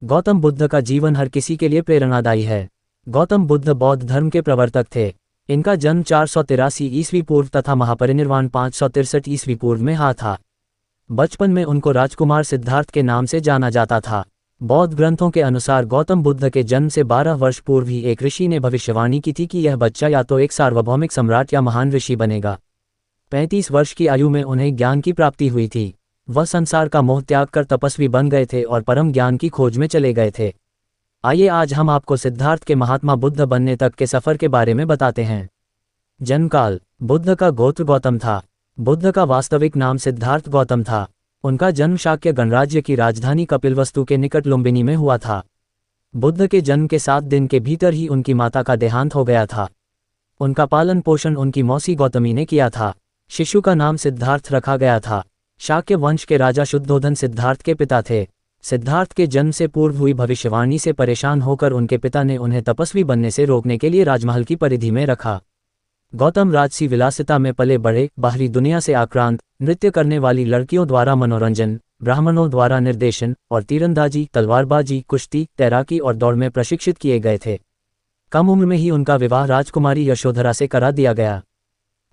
गौतम बुद्ध का जीवन हर किसी के लिए प्रेरणादायी है। गौतम बुद्ध बौद्ध धर्म के प्रवर्तक थे। इनका जन्म 483 ईस्वी पूर्व तथा महापरिनिर्वाण 563 ईस्वी पूर्व में हुआ था। बचपन में उनको राजकुमार सिद्धार्थ के नाम से जाना जाता था। बौद्ध ग्रंथों के अनुसार गौतम बुद्ध के जन्म से 12 वर्ष पूर्व ही एक ऋषि ने भविष्यवाणी की थी कि यह बच्चा या तो एक सार्वभौमिक सम्राट या महान ऋषि बनेगा। 35 वर्ष की आयु में उन्हें ज्ञान की प्राप्ति हुई थी। वह संसार का मोह त्याग कर तपस्वी बन गए थे और परम ज्ञान की खोज में चले गए थे। आइए आज हम आपको सिद्धार्थ के महात्मा बुद्ध बनने तक के सफर के बारे में बताते हैं। जन्मकाल। बुद्ध का गोत्र गौतम था। बुद्ध का वास्तविक नाम सिद्धार्थ गौतम था। उनका जन्म शाक्य गणराज्य की राजधानी कपिलवस्तु के निकट लुम्बिनी में हुआ था। बुद्ध के जन्म के 7 दिन के भीतर ही उनकी माता का देहांत हो गया था। उनका पालन पोषण उनकी मौसी गौतमी ने किया था। शिशु का नाम सिद्धार्थ रखा गया था। शाक्य वंश के राजा शुद्धोधन सिद्धार्थ के पिता थे। सिद्धार्थ के जन्म से पूर्व हुई भविष्यवाणी से परेशान होकर उनके पिता ने उन्हें तपस्वी बनने से रोकने के लिए राजमहल की परिधि में रखा। गौतम राजसी विलासिता में पले बढ़े, बाहरी दुनिया से आक्रांत, नृत्य करने वाली लड़कियों द्वारा मनोरंजन, ब्राह्मणों द्वारा निर्देशन और तीरंदाजी, तलवारबाजी, कुश्ती, तैराकी और दौड़ में प्रशिक्षित किए गए थे। कम उम्र में ही उनका विवाह राजकुमारी यशोधरा से करा दिया गया।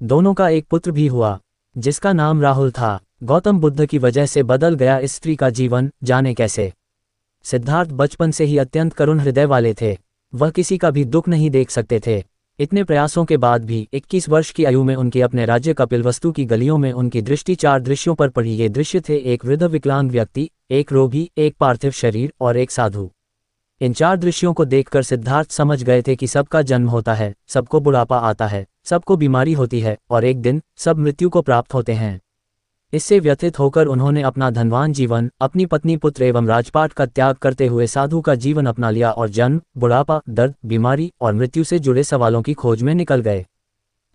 दोनों का एक पुत्र भी हुआ जिसका नाम राहुल था। गौतम बुद्ध की वजह से बदल गया इस स्त्री का जीवन, जाने कैसे। सिद्धार्थ बचपन से ही अत्यंत करुण हृदय वाले थे। वह किसी का भी दुख नहीं देख सकते थे। इतने प्रयासों के बाद भी 21 वर्ष की आयु में उनके अपने राज्य कपिलवस्तु की गलियों में उनकी दृष्टि 4 दृश्यों पर पड़ी। ये दृश्य थे एक वृद्ध विकलांग व्यक्ति, एक रोगी, एक पार्थिव शरीर और एक साधु। इन 4 दृश्यों को देखकर सिद्धार्थ समझ गए थे कि सबका जन्म होता है, सबको बुढ़ापा आता है, सबको बीमारी होती है और एक दिन सब मृत्यु को प्राप्त होते हैं। इससे व्यथित होकर उन्होंने अपना धनवान जीवन, अपनी पत्नी, पुत्र एवं राजपाट का त्याग करते हुए साधु का जीवन अपना लिया और जन्म, बुढ़ापा, दर्द, बीमारी और मृत्यु से जुड़े सवालों की खोज में निकल गए।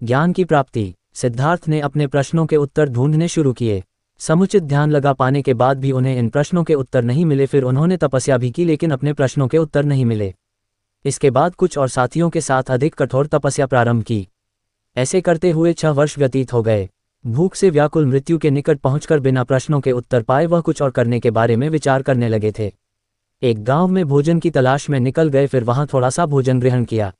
ज्ञान की प्राप्ति। सिद्धार्थ ने अपने प्रश्नों के उत्तर ढूंढने शुरू किए। समुचित ध्यान लगा पाने के बाद भी उन्हें इन प्रश्नों के उत्तर नहीं मिले। फिर उन्होंने तपस्या भी की लेकिन अपने प्रश्नों के उत्तर नहीं मिले। इसके बाद कुछ और साथियों के साथ अधिक कठोर तपस्या प्रारंभ की। ऐसे करते हुए 6 वर्ष व्यतीत हो गए। भूख से व्याकुल मृत्यु के निकट पहुंचकर बिना प्रश्नों के उत्तर पाए वह कुछ और करने के बारे में विचार करने लगे थे। एक गांव में भोजन की तलाश में निकल गए, फिर वहां थोड़ा सा भोजन ग्रहण किया।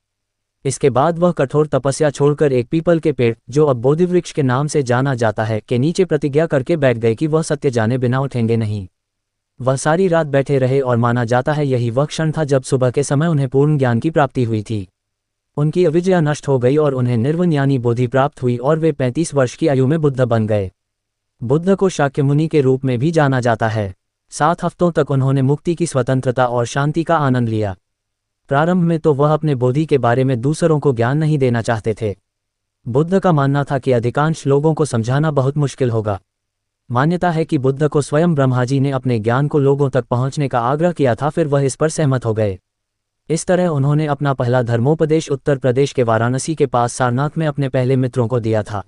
इसके बाद वह कठोर तपस्या छोड़कर एक पीपल के पेड़, जो अब बोधिवृक्ष के नाम से जाना जाता है, के नीचे प्रतिज्ञा करके बैठ गए कि वह सत्य जाने बिना उठेंगे नहीं। वह सारी रात बैठे रहे और माना जाता है यही वह क्षण था जब सुबह के समय उन्हें पूर्ण ज्ञान की प्राप्ति हुई थी। उनकी अविद्या नष्ट हो गई और उन्हें निर्वाण यानी बोधि प्राप्त हुई और वे 35 वर्ष की आयु में बुद्ध बन गए। बुद्ध को शाक्य मुनि के रूप में भी जाना जाता है। 7 हफ्तों तक उन्होंने मुक्ति की स्वतंत्रता और शांति का आनंद लिया। प्रारंभ में तो वह अपने बोधि के बारे में दूसरों को ज्ञान नहीं देना चाहते थे। बुद्ध का मानना था कि अधिकांश लोगों को समझाना बहुत मुश्किल होगा। मान्यता है कि बुद्ध को स्वयं ब्रह्मा जी ने अपने ज्ञान को लोगों तक पहुंचने का आग्रह किया था, फिर वह इस पर सहमत हो गए। इस तरह उन्होंने अपना पहला धर्मोपदेश उत्तर प्रदेश के वाराणसी के पास सारनाथ में अपने पहले मित्रों को दिया था।